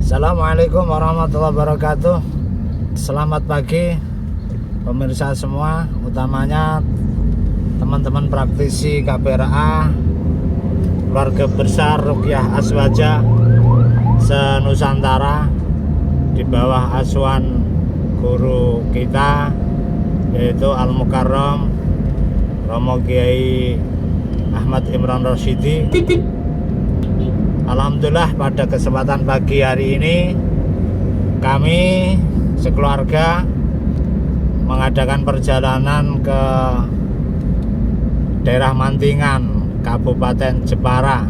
Assalamualaikum warahmatullahi wabarakatuh. Selamat pagi pemirsa semua, utamanya teman-teman praktisi KPRA, keluarga besar Ruqyah Azwajah se-Nusantara di bawah asuhan guru kita yaitu Al-Mukarram Romo Kiai Ahmad Imran Rasyidi. Alhamdulillah pada kesempatan pagi hari ini kami sekeluarga mengadakan perjalanan ke daerah Mantingan, Kabupaten Jepara,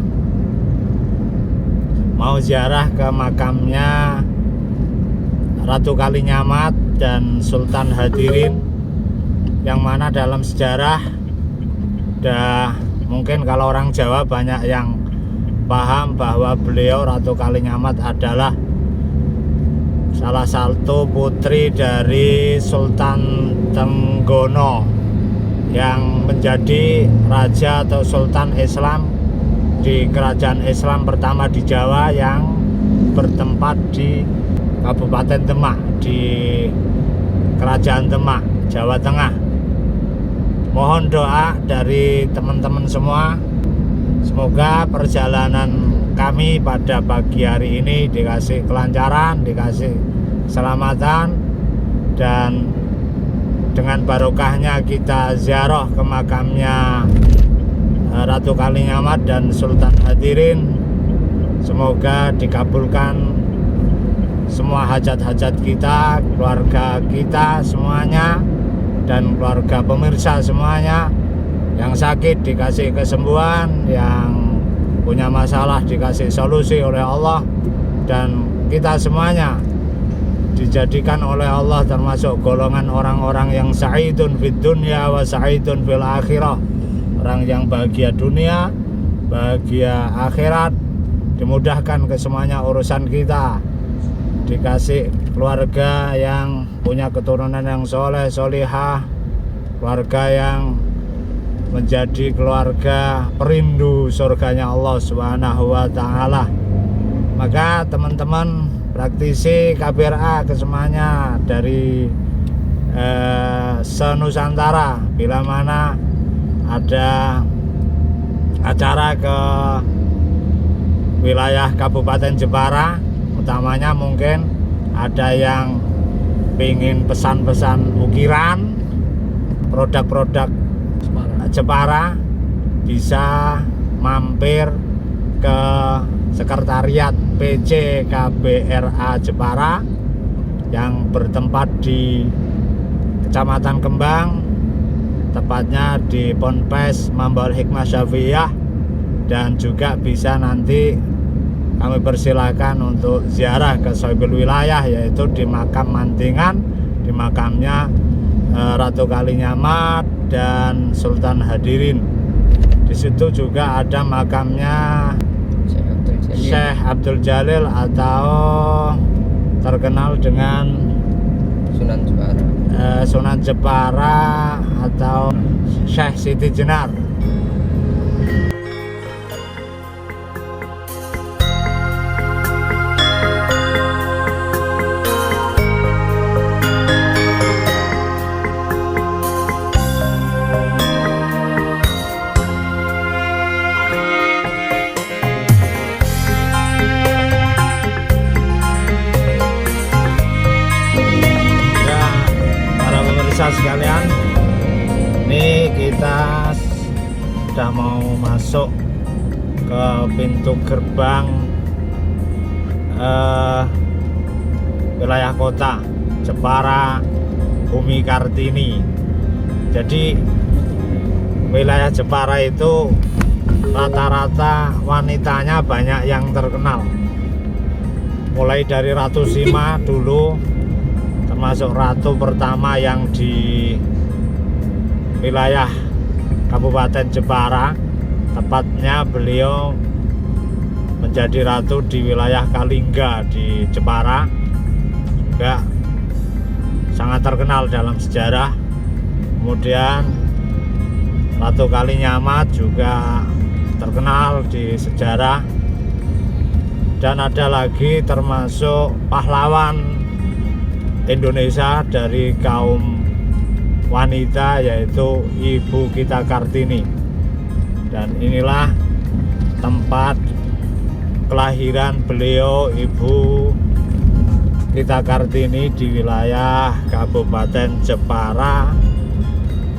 mau ziarah ke makamnya Ratu Kalinyamat dan Sultan Hadirin, yang mana dalam sejarah mungkin kalau orang Jawa banyak yang paham bahwa beliau Ratu Kalinyamat adalah salah satu putri dari Sultan Trenggono yang menjadi raja atau sultan Islam di kerajaan Islam pertama di Jawa yang bertempat di Kabupaten Demak, di Kerajaan Demak, Jawa Tengah. Mohon doa dari teman-teman semua, semoga perjalanan kami pada pagi hari ini dikasih kelancaran, dikasih keselamatan, dan dengan barokahnya kita ziarah ke makamnya Ratu Kalinyamat dan Sultan Hadirin. Semoga dikabulkan semua hajat-hajat kita, keluarga kita semuanya, dan keluarga pemirsa semuanya. Yang sakit dikasih kesembuhan, yang punya masalah dikasih solusi oleh Allah, dan kita semuanya dijadikan oleh Allah termasuk golongan orang-orang yang sa'idun fid dunya wa sa'idun fil akhirah, orang yang bahagia dunia, bahagia akhirat, dimudahkan ke semuanya urusan kita, dikasih keluarga yang punya keturunan yang soleh solihah, keluarga yang menjadi keluarga perindu surganya Allah Subhanahu wa Ta'ala. Maka teman-teman praktisi KPRA kesemuanya dari se-Nusantara, bila mana ada acara ke wilayah Kabupaten Jepara, utamanya mungkin ada yang ingin pesan-pesan ukiran, produk-produk Jepara, bisa mampir ke sekretariat PC KPRA Jepara yang bertempat di Kecamatan Kembang, tepatnya di Ponpes Mambaul Hikmah Syafiyah, dan juga bisa nanti kami persilakan untuk ziarah ke Sohibul Wilayah, yaitu di makam Mantingan, di makamnya Ratu Kalinyamat dan Sultan Hadirin. Di situ juga ada makamnya Syekh Abdul Jalil atau terkenal dengan Sunan Jepara atau Syekh Siti Jenar. Sekalian, ini kita sudah mau masuk ke pintu gerbang wilayah kota Jepara Bumi Kartini. Jadi wilayah Jepara itu rata-rata wanitanya banyak yang terkenal, mulai dari Ratu Sima dulu, termasuk ratu pertama yang di wilayah Kabupaten Jepara. Tepatnya beliau menjadi ratu di wilayah Kalingga di Jepara, juga sangat terkenal dalam sejarah. Kemudian Ratu Kalinyamat juga terkenal di sejarah. Dan ada lagi termasuk pahlawan Indonesia dari kaum wanita, yaitu Ibu Kita Kartini. Dan inilah tempat kelahiran beliau, Ibu Kita Kartini, di wilayah Kabupaten Jepara,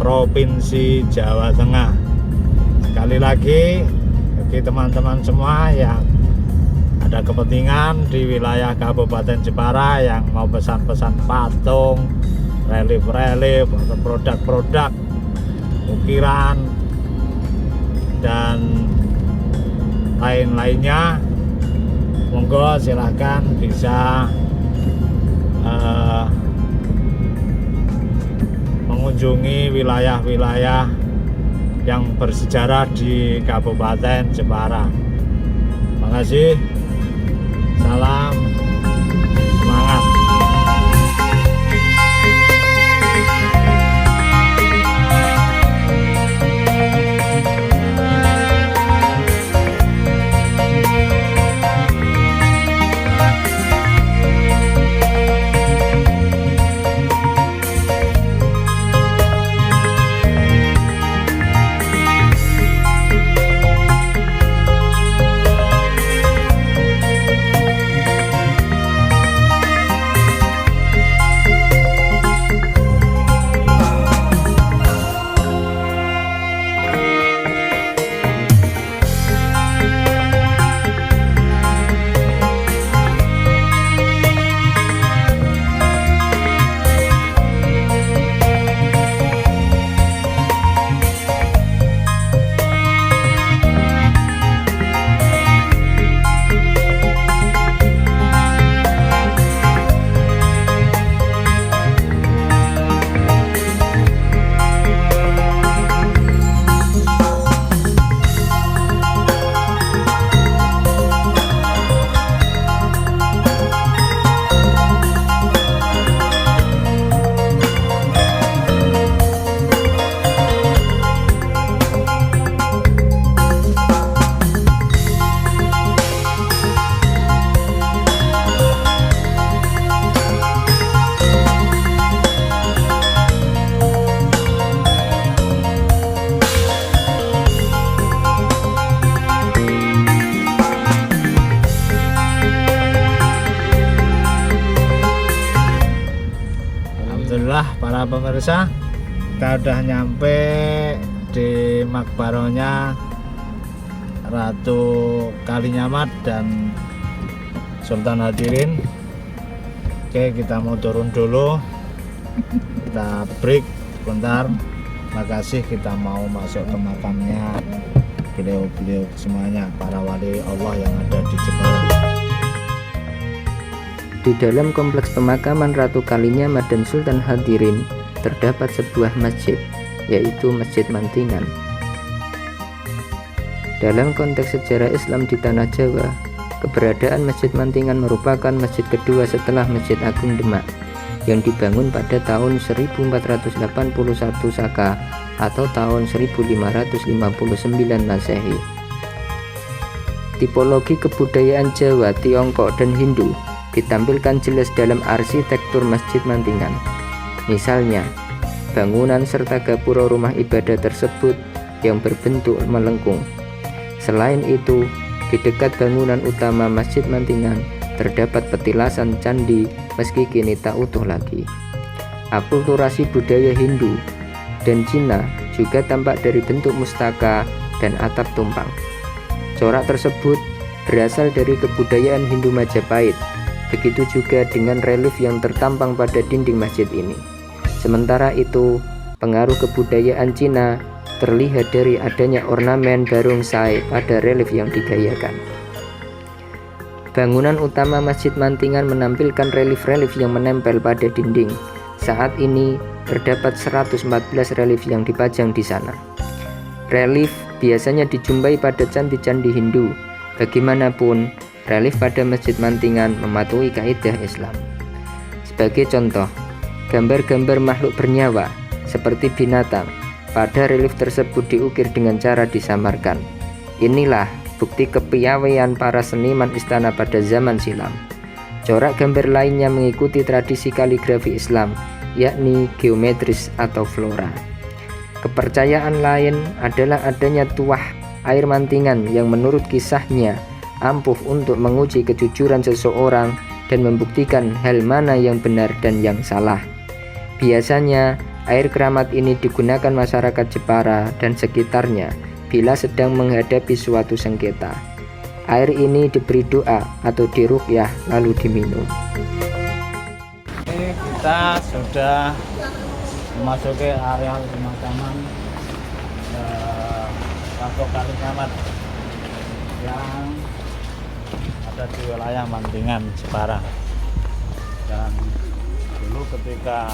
Provinsi Jawa Tengah. Sekali lagi bagi teman-teman semua yang ada kepentingan di wilayah Kabupaten Jepara yang mau pesan-pesan patung, relief-relief atau produk-produk ukiran dan lain-lainnya, monggo silahkan bisa mengunjungi wilayah-wilayah yang bersejarah di Kabupaten Jepara. Terima kasih. Salam semangat. Alhamdulillah para pemirsa, kita udah nyampe di makbarohnya Ratu Kalinyamat dan Sultan Hadirin. Oke, kita mau turun dulu, kita break bentar. Makasih, kita mau masuk ke makamnya beliau-beliau semuanya, para wali Allah yang ada di Jepara. Di dalam kompleks pemakaman Ratu Kalinyamat dan Sultan Hadirin terdapat sebuah masjid, yaitu Masjid Mantingan. Dalam konteks sejarah Islam di Tanah Jawa, keberadaan Masjid Mantingan merupakan masjid kedua setelah Masjid Agung Demak yang dibangun pada tahun 1481 Saka atau tahun 1559 Masehi. Tipologi kebudayaan Jawa, Tiongkok, dan Hindu ditampilkan jelas dalam arsitektur Masjid Mantingan. Misalnya, bangunan serta gapura rumah ibadah tersebut yang berbentuk melengkung. Selain itu, di dekat bangunan utama Masjid Mantingan terdapat petilasan candi meski kini tak utuh lagi. Akulturasi budaya Hindu dan Cina juga tampak dari bentuk mustaka dan atap tumpang. Corak tersebut berasal dari kebudayaan Hindu Majapahit. Begitu juga dengan relief yang tertampang pada dinding masjid ini. Sementara itu, pengaruh kebudayaan Cina terlihat dari adanya ornamen barongsai pada relief yang digayakan. Bangunan utama Masjid Mantingan menampilkan relief-relief yang menempel pada dinding. Saat ini terdapat 114 relief yang dipajang di sana. Relief biasanya dijumpai pada candi-candi Hindu. Bagaimanapun, relief pada Masjid Mantingan mematuhi kaidah Islam. Sebagai contoh, gambar-gambar makhluk bernyawa seperti binatang pada relief tersebut diukir dengan cara disamarkan. Inilah bukti kepiawaian para seniman istana pada zaman silam. Corak gambar lainnya mengikuti tradisi kaligrafi Islam, yakni geometris atau flora. Kepercayaan lain adalah adanya tuah air mantingan yang menurut kisahnya ampuh untuk menguji kejujuran seseorang dan membuktikan hal mana yang benar dan yang salah. Biasanya, air keramat ini digunakan masyarakat Jepara dan sekitarnya bila sedang menghadapi suatu sengketa. Air ini diberi doa atau diruqyah lalu diminum. Ini kita sudah memasuki area pemakaman Ratu Kalinyamat yang ada di wilayah Mantingan, Jepara. Dan dulu ketika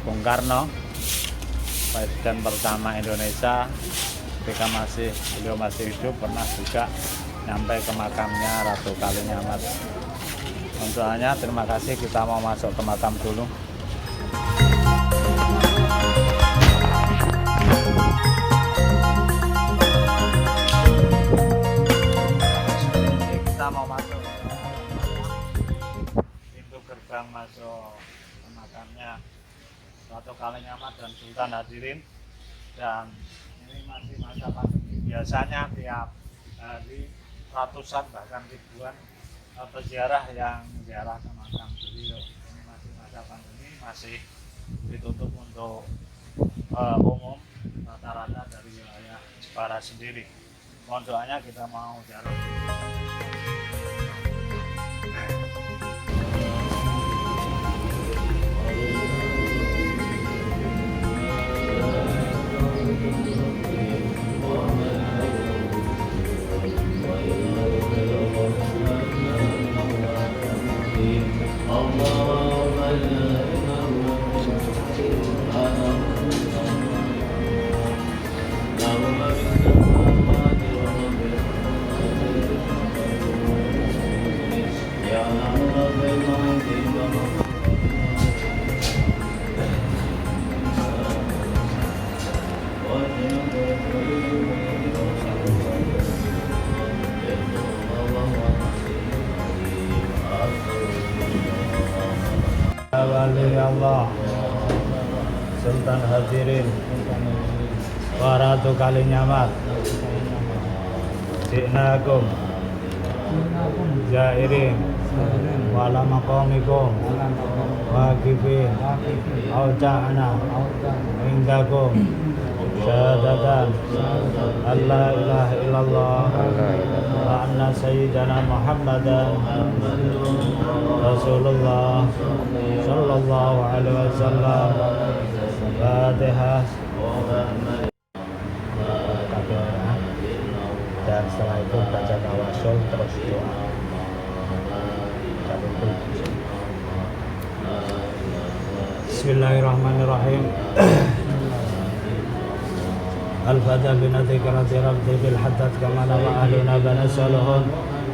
Bung Karno, Presiden pertama Indonesia, ketika beliau masih hidup, pernah juga nyampe ke makamnya Ratu Kalinyamat. Untuknya terima kasih, kita mau masuk ke makam dulu. Kita mau masuk pintu gerbang masuk ke makamnya Ratu Kalinyamat dan Sultan Hadirin. Dan ini masih masa pandemi. Biasanya tiap hari ratusan bahkan ribuan peziarah yang ziarah ke makam beliau. Ini masih masa pandemi, masih ditutup untuk umum rata-rata dari wilayah Jepara sendiri. Mohon doanya, kita mau ziarah. Wali Allah Sultan Hadirin wa Ratu Kalinyamat, ji'nakum jairin wala maqamikum waqifin auja'ana indakum syahadatan alla ilaha illallah wa anna sayyidana Muhammadan Rasulullah sallallahu alaihi wasallam. Fatihah. Dan setelah itu baca tawasul terus doa. Bismillahirrahmanirrahim. Al-Fatihah binatika rabbi bil haddad kama wa ahluna banasaluhun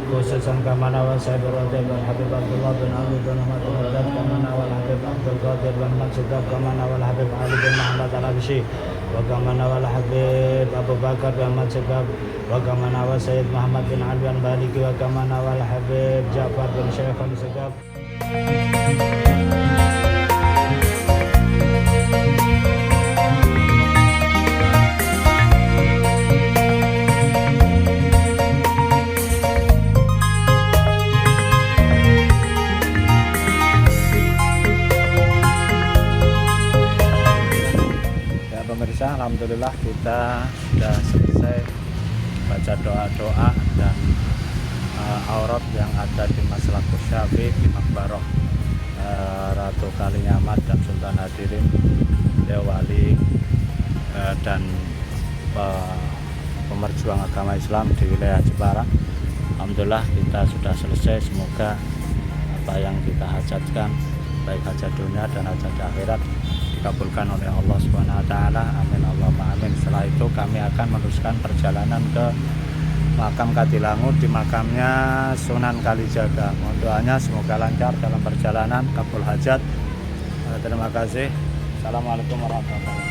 khususan kama wa sayyidul radhi bin Habib Abdullah bin Ali bin Ahmad bin Haddad kama wa Habib Abdul Qadir bin Mansudab kama wa Habib Ali bin Muhammad al-Habsyi wa kama wa Habib Abu Bakar bin Mansudab wa kama wa Sayyid Muhammad bin Ali bin Baliki wa kama wa Habib Ja'far bin Syekh Mansudab. Pemirsa, alhamdulillah kita sudah selesai baca doa-doa dan aurat yang ada di Maslakul Syafi di Makbaroh Ratu Kalinyamat dan Sultan Hadirin, beliau wali dan pemerjuang agama Islam di wilayah Jepara. Alhamdulillah kita sudah selesai. Semoga apa yang kita hajatkan, baik hajat dunia dan hajat akhirat, dikabulkan oleh Allah Subhanahu wa taala. Amin Allahumma amin. Setelah itu kami akan meneruskan perjalanan ke makam Kadilangu, di makamnya Sunan Kalijaga. Mohon doanya semoga lancar dalam perjalanan, kabul hajat. Terima kasih. Assalamualaikum warahmatullahi wabarakatuh.